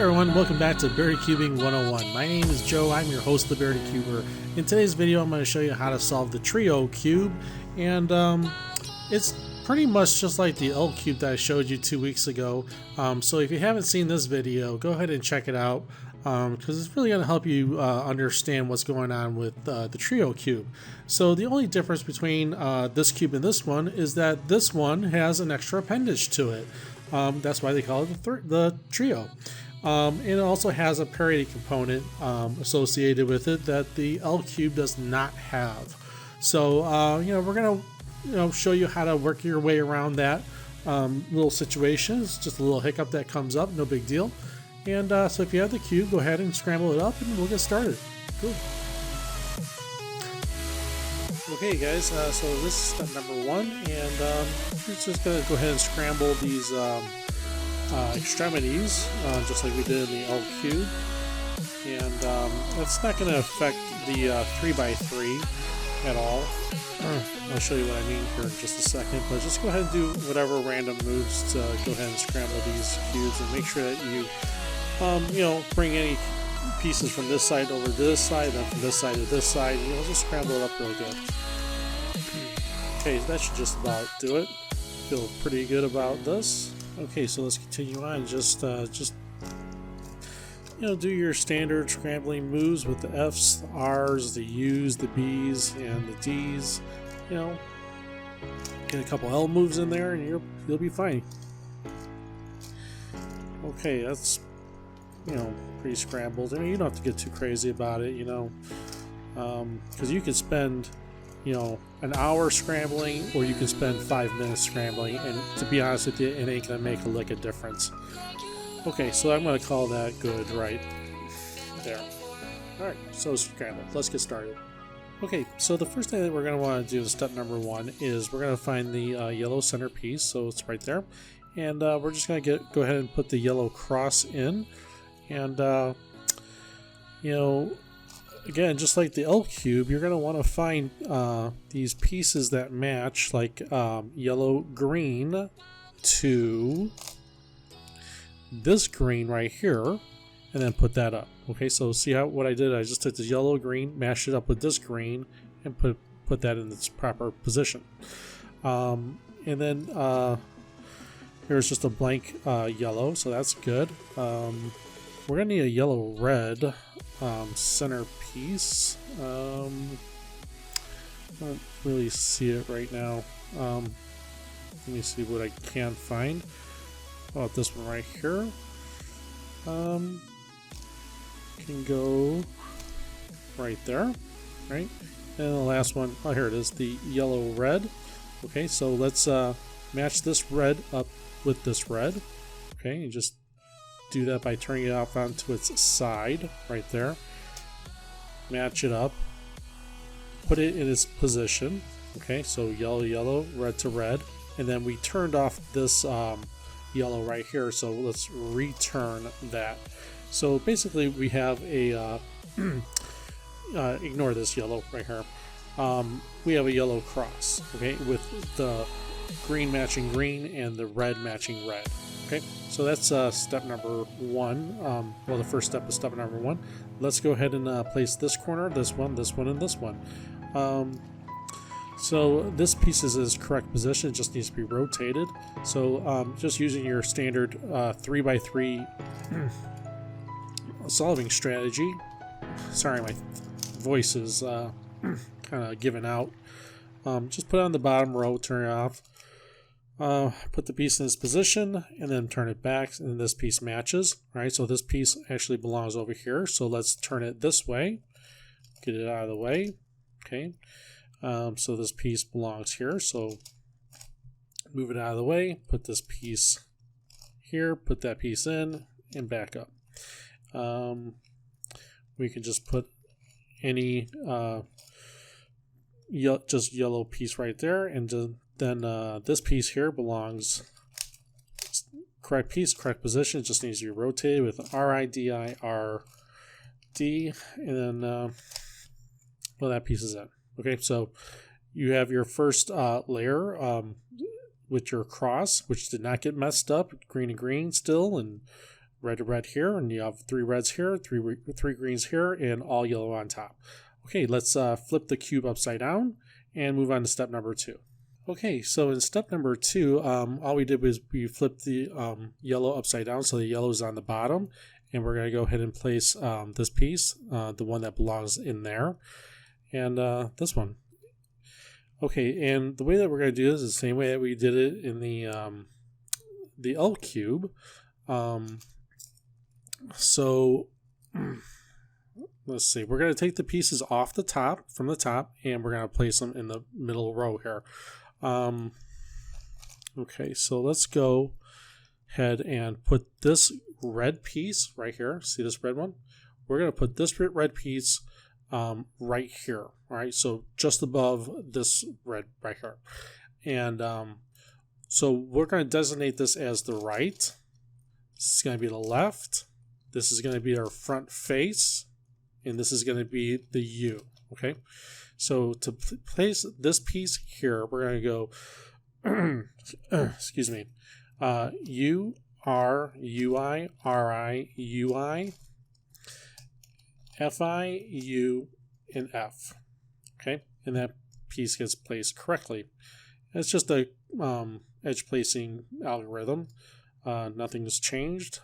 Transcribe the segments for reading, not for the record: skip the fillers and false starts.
everyone, welcome back to Buried Cubing 101. My name is Joe, I'm your host, the Buried Cuber. In today's video, I'm going to show you how to solve the trio cube, and it's pretty much just like the L cube that I showed you 2 weeks ago. So if you haven't seen this video, go ahead and check it out, because it's really going to help you understand what's going on with the trio cube. So the only difference between this cube and this one is that this one has an extra appendage to it. That's why they call it the trio. And it also has a parity component associated with it that the L cube does not have. So we're gonna show you how to work your way around that little situation. It's just a little hiccup that comes up, no big deal. And so if you have the cube, go ahead and scramble it up and we'll get started. Cool. Okay guys, so this is step number one, and we're just going to go ahead and scramble these extremities, just like we did in the L cube. And that's not going to affect the 3x3 at all. I'll show you what I mean here in just a second, but just go ahead and do whatever random moves to go ahead and scramble these cubes, and make sure that you bring any pieces from this side over to this side, then from this side to this side. Just scramble it up real good. Okay, that should just about do it. Feel pretty good about this. Okay, so let's continue on. Just do your standard scrambling moves with the F's, the R's, the U's, the B's, and the D's. Get a couple L moves in there, and you'll be fine. Okay, that's pretty scrambled. You don't have to get too crazy about it, because you can spend an hour scrambling, or you can spend 5 minutes scrambling, and to be honest with you, it ain't gonna make a lick of difference. Okay, so I'm gonna call that good right there. Alright, so scramble. Let's get started. Okay, so the first thing that we're gonna want to do in step number one is we're gonna find the yellow centerpiece, so it's right there, and we're just gonna go ahead and put the yellow cross in, and again, just like the L cube, you're going to want to find these pieces that match, like yellow green to this green right here, and then put that up. Okay, so see what I did? I just took the yellow green, mashed it up with this green, and put that in its proper position. And then here's just a blank yellow, so that's good. We're going to need a yellow red centerpiece. I don't really see it right now. Let me see what I can find. Oh, this one right here. Can go right there, right? And the last one, oh, here it is, the yellow red. Okay, so let's match this red up with this red. Okay, and just do that by turning it off onto its side right there. Match it up, put it in its position. Okay, so yellow, yellow, red to red, and then we turned off this yellow right here, so let's return that. So basically we have a ignore this yellow right here. We have a yellow cross, okay, with the green matching green and the red matching red. Okay, so that's step number one. Well, the first step is step number one. Let's go ahead and place this corner, this one, and this one. So this piece is in its correct position. It just needs to be rotated. So just using your standard 3x3 solving strategy. Sorry, my voice is kind of giving out. Just put it on the bottom row, turn it off. Put the piece in its position, and then turn it back, and this piece matches. Right, so this piece actually belongs over here, so let's turn it this way, get it out of the way. Okay, so this piece belongs here, so move it out of the way, put this piece here, put that piece in, and back up. We can just put any just yellow piece right there, and then this piece here belongs, correct piece, correct position. It just needs to be rotated with R-I-D-I-R-D, and then well, that piece is in. Okay, so you have your first layer with your cross, which did not get messed up, green and green still, and red to red here, and you have 3 reds here, 3 greens here, and all yellow on top. Okay, let's flip the cube upside down and move on to step number 2. Okay, so in step number 2, all we did was we flipped the yellow upside down, so the yellow is on the bottom, and we're going to go ahead and place this piece, the one that belongs in there, and this one. Okay, and the way that we're going to do this is the same way that we did it in the L cube. So let's see, we're going to take the pieces off the top, from the top, and we're going to place them in the middle row here. Okay, so let's go ahead and put this red piece right here. See this red one? We're going to put this red piece right here. All right, so just above this red right here. And so we're going to designate this as the right. This is going to be the left. This is going to be our front face. And this is going to be the U. Okay, so to place this piece here, we're going to go, excuse me, U, R, U, I, R, I, U, I, F, I, U, and F. Okay, and that piece gets placed correctly. It's just a edge placing algorithm. Nothing's changed.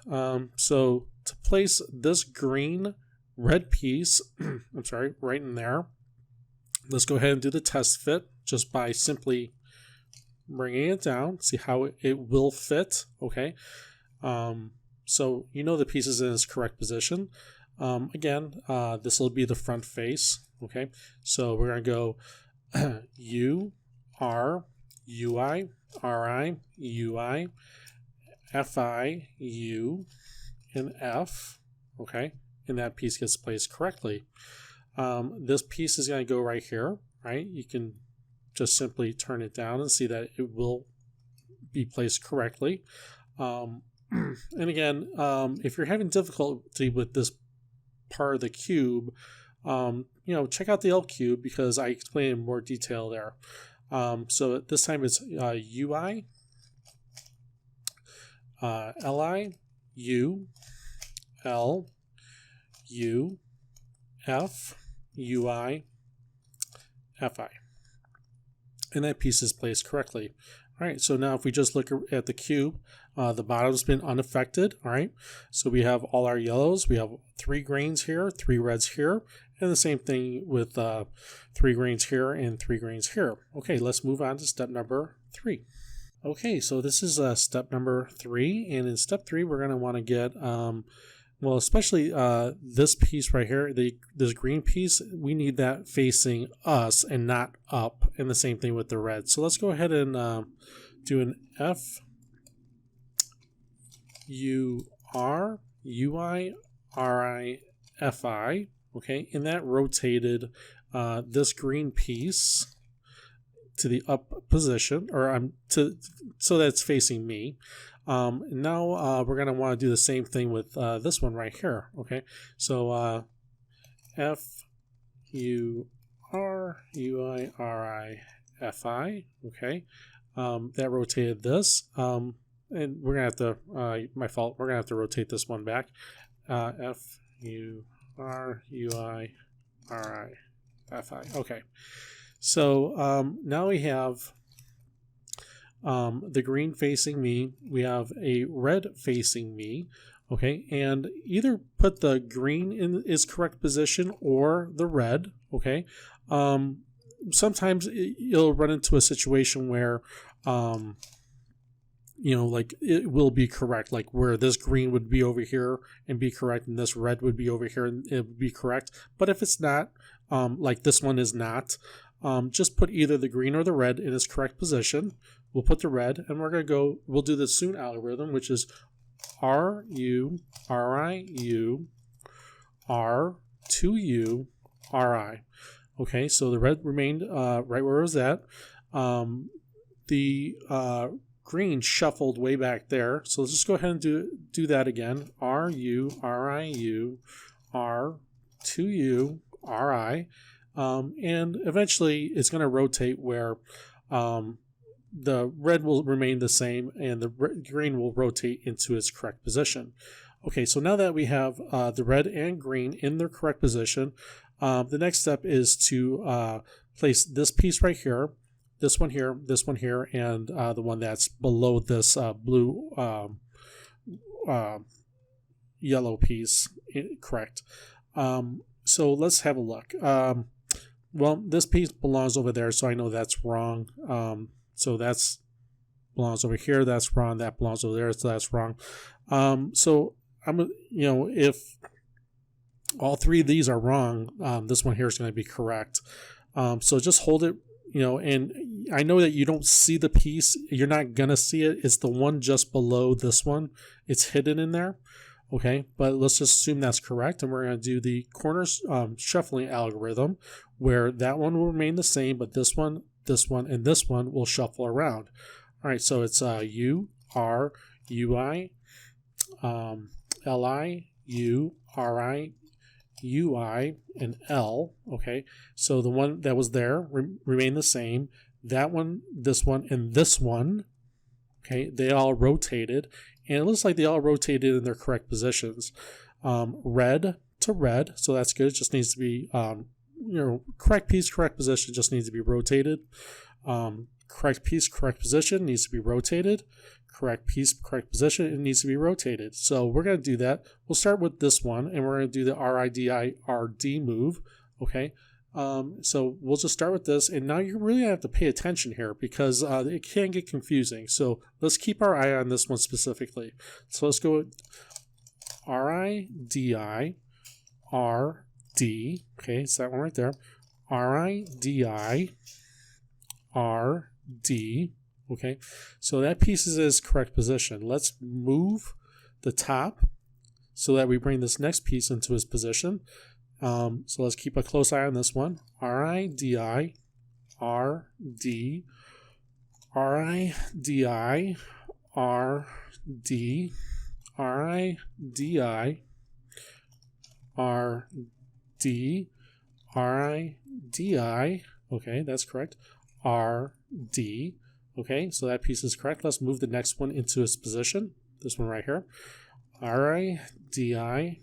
So to place this green red piece, I'm sorry, right in there, let's go ahead and do the test fit just by simply bringing it down, see how it will fit. Okay, so you know the piece is in its correct position. Again, this will be the front face. Okay, so we're going to go U, R, U, I, R, I, U, I, F, I, U, and F. Okay, and that piece gets placed correctly. This piece is going to go right here, right? You can just simply turn it down and see that it will be placed correctly. And again, if you're having difficulty with this part of the cube, check out the L cube because I explain in more detail there. So this time it's UI, LI, U, L, U, F, UI, FI. And that piece is placed correctly. All right, so now if we just look at the cube, the bottom's been unaffected. All right, so we have all our yellows. We have 3 greens here, 3 reds here, and the same thing with 3 greens here and 3 greens here. Okay, let's move on to step number 3. Okay, so this is step number 3, and in step 3, we're going to want to get, well, especially this piece right here, this green piece, we need that facing us and not up, and the same thing with the red. So let's go ahead and do an F, U, R, U, I, R, I, F, I, okay, and that rotated this green piece to the up position, or so that's facing me. Now we're going to want to do the same thing with this one right here. Okay, so F, U, R, U, I, R, I, F, I. Okay, that rotated this. And we're going to have to, my fault, we're going to have to rotate this one back. F, U, R, U, I, R, I, F, I. Okay, so now we have the green facing me, we have a red facing me, okay, and either put the green in its correct position or the red, okay. Sometimes you'll run into a situation where like it will be correct, like where this green would be over here and be correct, and this red would be over here and it would be correct. But if it's not, like this one is not, just put either the green or the red in its correct position. We'll put the red, and we're going to go, we'll do the soon algorithm, which is R, U, R, I, U, R, 2U, R, I. Okay, so the red remained right where it was at. The green shuffled way back there. So let's just go ahead and do that again. R, U, R, I, U, R, 2U, R, I. And eventually it's going to rotate where the red will remain the same and the green will rotate into its correct position. Okay, so now that we have the red and green in their correct position, the next step is to place this piece right here, this one here, and the one that's below this blue yellow piece, correct. So let's have a look. Well, this piece belongs over there, so I know that's wrong. So that's belongs over here, that's wrong. That belongs over there, so that's wrong. So I'm, if all three of these are wrong, this one here is going to be correct. So just hold it, and I know that you don't see the piece. You're not going to see it. It's the one just below this one. It's hidden in there. Okay, but let's just assume that's correct, and we're going to do the corner shuffling algorithm, where that one will remain the same, but this one, and this one will shuffle around. All right, so it's U, R, U, I, L, I, U, R, I, U, I, and L. Okay, so the one that was there remain the same. That one, and this one, okay, they all rotated. And it looks like they all rotated in their correct positions. Red to red, so that's good. It just needs to be, correct piece, correct position just needs to be rotated. Correct piece, correct position needs to be rotated. Correct piece, correct position, it needs to be rotated. So we're going to do that. We'll start with this one, and we're going to do the RIDI-RD move. Okay. So we'll just start with this, and now you really have to pay attention here because it can get confusing. So let's keep our eye on this one specifically. So let's go with RIDI-RD. Okay, it's that one right there. RIDI-RD. Okay, so that piece is its correct position. Let's move the top so that we bring this next piece into its position. So let's keep a close eye on this one. RIDI-RD. RIDI-RD. RIDI-RD. RIDI. Okay, that's correct. RD. Okay, so that piece is correct. Let's move the next one into its position. This one right here. RIDI-RD.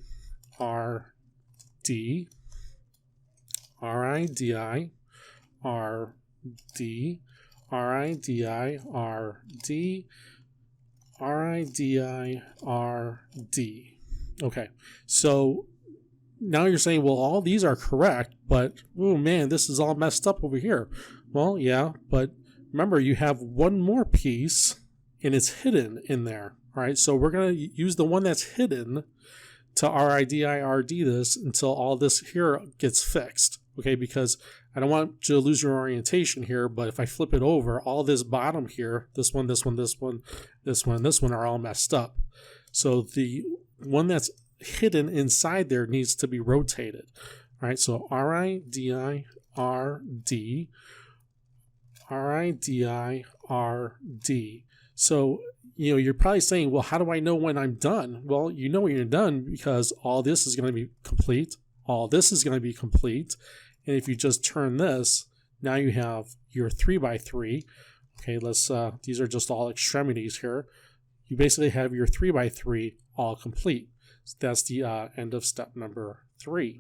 RIDI-RD. RIDI-RD. RIDI-RD. Okay, so now you're saying, well, all these are correct, but oh man, this is all messed up over here. Well, yeah, but remember, you have one more piece and it's hidden in there. All right, so we're going to use the one that's hidden to RIDI-RD this until all this here gets fixed. Okay, because I don't want you to lose your orientation here, but if I flip it over, all this bottom here, this one, this one, this one, this one, and this one are all messed up. So the one that's hidden inside there needs to be rotated. All right, so RIDI-RD. RIDI-RD. So, you're probably saying, well, how do I know when I'm done? Well, you know when you're done because all this is going to be complete. All this is going to be complete. And if you just turn this, now you have your 3x3. Okay, these are just all extremities here. You basically have your 3x3 all complete. So that's the end of step number 3.